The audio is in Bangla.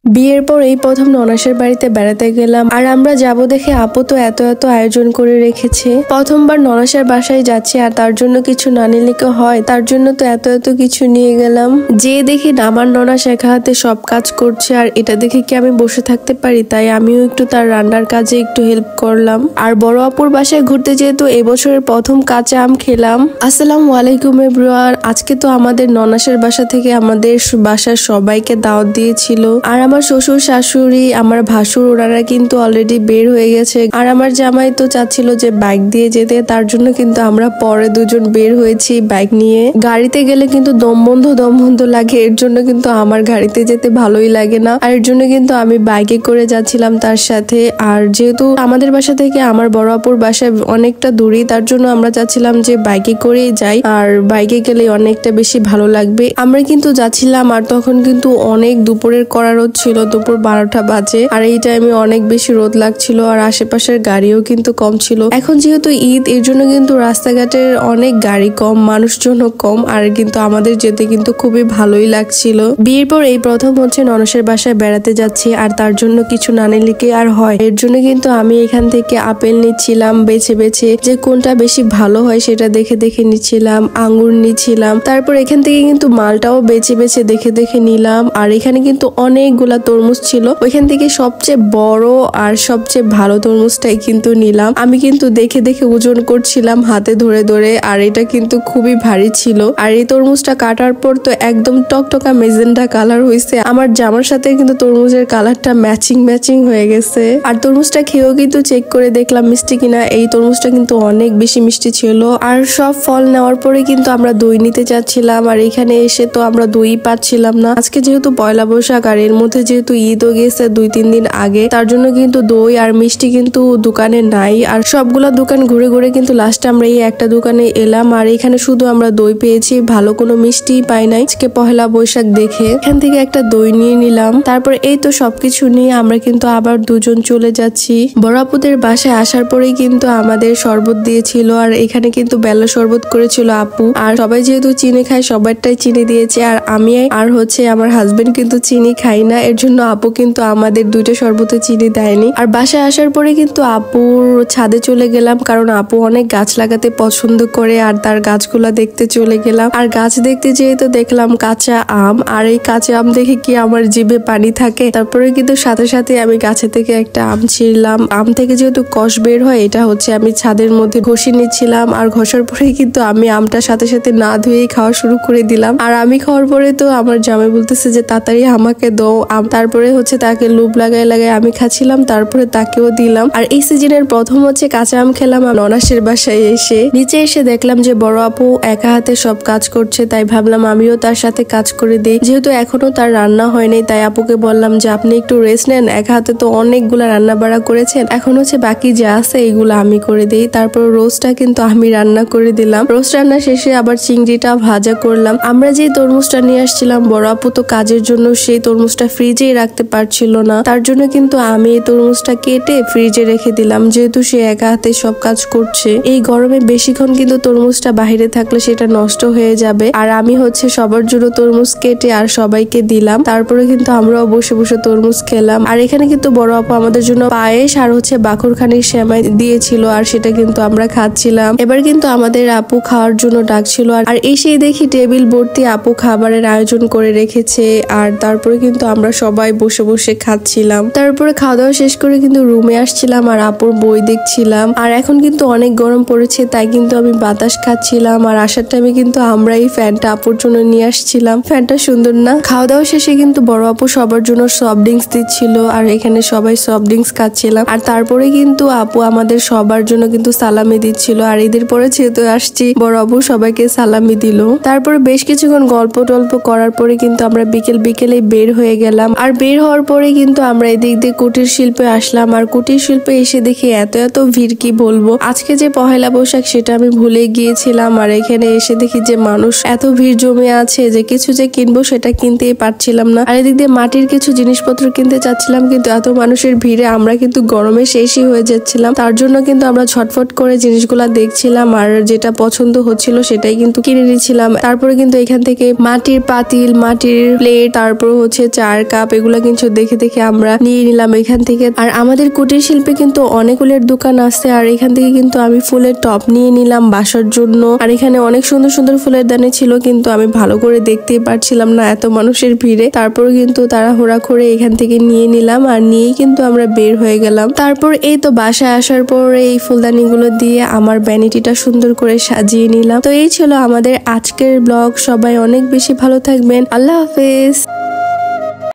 বিয়ের পর এই প্রথম ননাসের বাড়িতে বেড়াতে গেলাম। আর আমরা যাব দেখে আপু তো এত এত আয়োজন করে রেখেছে। প্রথমবার ননাসের বাসায় যাচ্ছি আর তার জন্য কিছু না নিলে কি হয়, তার জন্য তো এত এত কিছু নিয়ে গেলাম। যে দেখি আমার ননাস একা হাতে সব কাজ করছে আর এটা দেখে কি আমি বসে থাকতে পারি, তাই আমিও একটু তার রান্নার কাজে একটু হেল্প করলাম। আর বড় আপুর বাসায় ঘুরতে যেহেতু এবছরের প্রথম কাঁচা আম খেলাম। আসসালামু আলাইকুম এভরিওয়ান। আজকে তো আমাদের ননাসের বাসা থেকে আমাদের বাসার সবাইকে দাওয়াত দিয়েছিল। আর আমার শ্বশুর শাশুড়ি আমার ভাসুর ওনারা কিন্তু অলরেডি বের হয়ে গেছে। আর আমার জামাই তো চাচ্ছিল যে বাইক দিয়ে যেতে, তার জন্য কিন্তু আমরা পরে দুজন বের হয়েছি বাইক নিয়ে। গাড়িতে গেলে কিন্তু দম বন্ধ লাগে, এর জন্য কিন্তু আমার গাড়িতে যেতে ভালোই লাগে না। আর এর জন্য কিন্তু আমি বাইকে করে যাচ্ছিলাম তার সাথে। আর যেহেতু আমাদের বাসা থেকে আমার বড় আপুর বাসায় অনেকটা দূরই, তার জন্য আমরা চাচ্ছিলাম যে বাইকে করেই যাই, আর বাইকে গেলে অনেকটা বেশি ভালো লাগবে। আমরা কিন্তু যাচ্ছিলাম আর তখন কিন্তু অনেক দুপুরের কড়া রোদ ছিল, দুপুর 12টা বাজে। আর এই টাইমে অনেক বেশি রোদ লাগছিল আর আশেপাশের গাড়িও কিন্তু কম ছিল। এখন যেহেতু ঈদ, এর জন্য কিন্তু রাস্তাঘাটের অনেক গাড়ি কম, মানুষজনও কম। আর কিন্তু আমাদের যেতে কিন্তু খুবই ভালোই লাগছিল। বিয়ের পর এই প্রথম হচ্ছে ননসের বাসায় বেড়াতে যাচ্ছি, আর তার জন্য কিছু না নিলে কি আর হয়। এর জন্য কিন্তু আমি এখান থেকে আপেল নিচ্ছিলাম বেছে বেছে, যে কোনটা বেশি ভালো হয় সেটা দেখে দেখে নিচ্ছিলাম। আঙ্গুর নিচ্ছিলাম, তারপর এখান থেকে কিন্তু মালটাও বেছে বেছে দেখে দেখে নিলাম। আর এখানে কিন্তু অনেকগুলা তরমুজ ছিল, ওইখান থেকে সবচেয়ে বড় আর সবচেয়ে ভালো তরমুজটাই কিন্তু নিলাম। আমি কিন্তু দেখে দেখে ওজন করছিলাম হাতে ধরে ধরে, আর এটা কিন্তু খুবই ভারী ছিল। আর এই তরমুজটা কাটার পর তো একদম টকটকা মেজেন্টা কালার হয়েছে। আমার জামার সাথে কিন্তু তরমুজের কালারটা ম্যাচিং হয়ে গেছে। আর তরমুজটা খেয়েও কিন্তু চেক করে দেখলাম মিষ্টি কিনা। এই তরমুজটা কিন্তু অনেক বেশি মিষ্টি ছিল। আর সব ফল নেওয়ার পরে কিন্তু আমরা দই নিতে চাচ্ছিলাম, আর এখানে এসে তো আমরা দই পাচ্ছিলাম না। আজকে যেহেতু পয়লা বৈশাখ আর এর মধ্যে যেহেতু ঈদও গেছে 2-3 দিন আগে, তার জন্য কিন্তু দই আর মিষ্টি কিন্তু দোকানে নাই। আর সবগুলা দোকান ঘুরে ঘুরে কিন্তু লাস্টে আমরা এই একটা দোকানে এলাম, আর এখানে শুধু আমরা দই পেয়েছি, ভালো কোনো মিষ্টি পাই নাই। আজকে পয়লা বৈশাখ দেখে এখান থেকে একটা দই নিয়ে নিলাম। তারপর এই তো সবকিছু নিয়ে আমরা কিন্তু আবার দুজন চলে যাচ্ছি। বড় আপুদের বাসায় আসার পরেই কিন্তু আমাদের শরবত দিয়েছিল, আর এখানে কিন্তু বেলা শরবত করেছিল আপু। আর সবাই যেহেতু চিনি খায় সবারটাই চিনি দিয়েছে, আর আমি আর হচ্ছে আমার হাজবেন্ড কিন্তু চিনি খাই না, এর জন্য আপু কিন্তু আমাদের দুইটা শরবতে চিনি দেয়নি। আর বাসায় আসার পরে কিন্তু আপুর ছাদে চলে গেলাম, কারণ আপু অনেক গাছ লাগাতে পছন্দ করে, আর তার গাছগুলা দেখতে চলে গেলাম। আর গাছ দেখতে যেয়ে তো দেখলাম কাঁচা আম, আর এই কাঁচা আম দেখে কি আমার জিভে পানি থাকে। তারপরে কিন্তু সাথে সাথে আমি গাছে থেকে একটা আম ছিঁড়লাম। আম থেকে যেহেতু কষ বের হয়, এটা হচ্ছে আমি ছাদের মধ্যে ঘষে নিচ্ছিলাম। আর ঘষার পরে কিন্তু আমি আমটা সাথে সাথে না ধুয়েই খাওয়া শুরু করে দিলাম। আর আমি খাওয়ার পরে তো আমার জামাই বলতেছে যে তাড়াতাড়ি আমাকে দাও আম। তারপরে হচ্ছে তাকে লোভ লাগাই লাগাই আমি খাচ্ছিলাম, তারপরে তাকেও দিলাম। আর এই সিজনের প্রথম হচ্ছে কাঁচা আম খেলাম ননাসের বাসায় এসে। নিচে এসে দেখলাম যে বড় আপু একা হাতে সব কাজ করছে, তাই ভাবলাম আমিও তার সাথে কাজ করে দিই। যেহেতু এখনো তার রান্না হয়নি, তাই আপুকে বললাম যে আপনি একটু রেস্ট নেন, একা হাতে তো অনেকগুলা রান্না বাড়া করেছেন, এখন হচ্ছে বাকি যা আছে এইগুলো আমি করে দিই। তারপর রোস্টটা কিন্তু আমি রান্না করে দিলাম। রোস্ট রান্না শেষে আবার চিংড়িটা ভাজা করলাম। আমরা যে তরমুজটা নিয়ে আসছিলাম, বড় আপু তো কাজের জন্য সেই তরমুজটা ফ্রিজেই রাখতে পারছিল না, তার জন্য কিন্তু আমি এই তরমুজটা কেটে ফ্রিজে রেখে দিলাম, যেহেতু সে একা হাতে সব কাজ করছে। এই গরমে বেশিক্ষণ কিন্তু তরমুজটা বাহিরে থাকলে সেটা নষ্ট হয়ে যাবে। আর আমি হচ্ছে সবার জন্য তরমুজ কেটে আর সবাইকে দিলাম। তারপরে কিন্তু আমরাও বসে বসে তরমুজ খেলাম। আর এখানে কিন্তু বড় আপু আমাদের জন্য পায়েস আর হচ্ছে বাখরখানির সেমাই দিয়েছিল, আর সেটা কিন্তু আমরা খাচ্ছিলাম। এবার কিন্তু আমাদের আপু খাওয়ার জন্য ডাকছিল, আর এসেই দেখি টেবিল ভর্তি আপু খাবারের আয়োজন করে রেখেছে। আর তারপরে কিন্তু আমরা সবাই বসে বসে খাচ্ছিলাম। তারপরে খাওয়া দাওয়া শেষ করে কিন্তু রুমে আসছিলাম আর আপুর বই দেখছিলাম। আর এখন কিন্তু অনেক গরম পড়েছে, তাই কিন্তু আমি বাতাস খাচ্ছিলাম। আর আসার টাইমে কিন্তু আমরা এই ফ্যানটা আপুর জন্য নিয়ে আসছিলাম। ফ্যানটা সুন্দর না? খাওয়া দাওয়া শেষে কিন্তু বড় আপু সবার জন্য সফট ড্রিঙ্কস দিচ্ছিল, আর এখানে সবাই সফট ড্রিঙ্কস খাচ্ছিলাম। আর তারপরে কিন্তু আপু আমাদের সবার জন্য কিন্তু সালামি দিচ্ছিল। আর ঈদের পরে যেহেতু আসছি, বড় আপু সবাইকে সালামি দিল। তারপরে বেশ কিছুক্ষণ গল্প টল্প করার পরে কিন্তু আমরা বিকেলে বের হয়ে গেলাম। আর বের হওয়ার পরে কিন্তু আমরা এদিক দিয়ে কুটির শিল্পে আসলাম। আর কুটির শিল্পে এসে দেখি এত ভিড়, কি বলবো। আজকে যে পহেলা বৈশাখ সেটা আমি ভুলে গিয়েছিলাম। আর এখানে এসে দেখি যে মানুষ এত ভিড় জমে আছে যে কিছু যে কিনবো সেটা কিনতেই পারছিলাম না। আর এদিক দিয়ে মাটির কিছু জিনিসপত্র কিনতে চাচ্ছিলাম, কিন্তু এত মানুষের ভিড়ে আমরা কিন্তু গরমে শেষই হয়ে যাচ্ছিলাম। তার জন্য কিন্তু আমরা ঝটফট করে জিনিসগুলা দেখছিলাম, আর যেটা পছন্দ হচ্ছিল সেটাই কিন্তু কিনে নিচ্ছিলাম। তারপরে কিন্তু এখান থেকে মাটির পাতিল, মাটির প্লেট, তারপর হচ্ছে চার কাপ এগুলো কিন্তু দেখে দেখে আমরা নিয়ে নিলাম এখান থেকে। আর আমাদের কুটির শিল্পে কিন্তু অনেক ফুলের দোকান আছে, আর এখান থেকে কিন্তু আমি ফুলের টব নিয়ে নিলাম বাসার জন্য। আর এখানে অনেক সুন্দর সুন্দর ফুলের দানি ছিল, কিন্তু আমি ভালো করে দেখতেই পারছিলাম না এত মানুষের ভিড়ে। তারপর কিন্তু তাড়াহুড়া করে এখান থেকে নিয়ে নিলাম, আর নিয়েই কিন্তু আমরা বের হয়ে গেলাম। তারপর এই তো বাসায় আসার পর এই ফুলদানিগুলো দিয়ে আমার ভ্যানিটিটা সুন্দর করে সাজিয়ে নিলাম। তো এই ছিল আমাদের আজকের ব্লগ। সবাই অনেক বেশি ভালো থাকবেন। আল্লাহ হাফেজ।